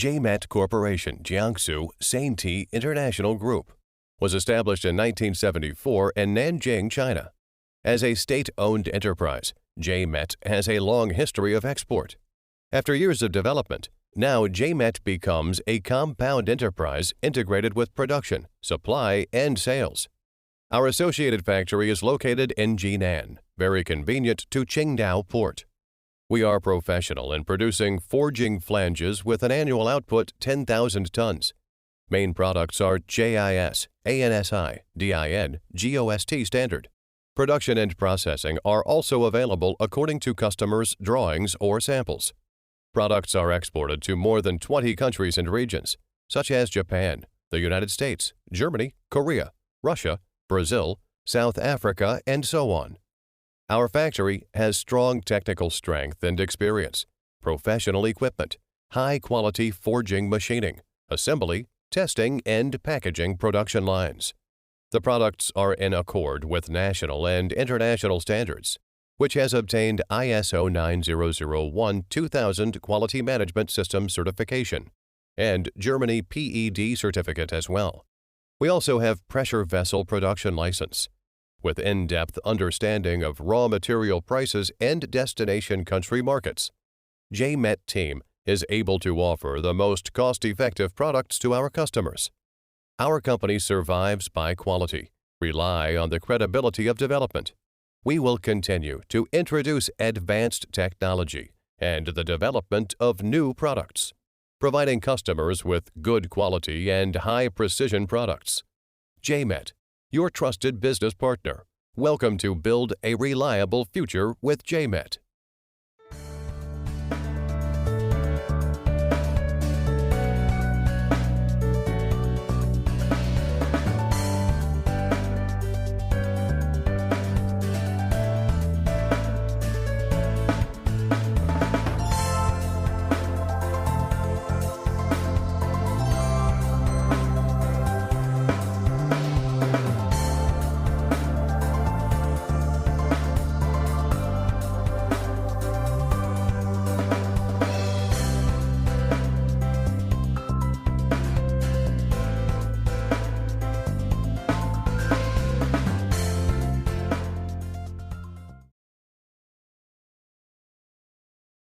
JMET Corporation Jiangsu Sainti International Group was established in 1974 in Nanjing, China. As a state-owned enterprise, JMET has a long history of export. After years of development, now JMET becomes a compound enterprise integrated with production, supply, and sales. Our associated factory is located in Jinan, very convenient to Qingdao Port. We are professional in producing forging flanges with an annual output 10,000 tons. Main products are JIS, ANSI, DIN, GOST standard. Production and processing are also available according to customers' drawings or samples. Products are exported to more than 20 countries and regions, such as Japan, the United States, Germany, Korea, Russia, Brazil, South Africa, and so on. Our factory has strong technical strength and experience, professional equipment, high-quality forging machining, assembly, testing, and packaging production lines. The products are in accord with national and international standards, which has obtained ISO 9001-2000 Quality Management System certification and Germany PED certificate as well. We also have pressure vessel production license, with in-depth understanding of raw material prices and destination country markets. JMET team is able to offer the most cost-effective products to our customers. Our company survives by quality, rely on the credibility of development. We will continue to introduce advanced technology and the development of new products, providing customers with good quality and high-precision products. JMET, your trusted business partner. Welcome to build a reliable future with JMET.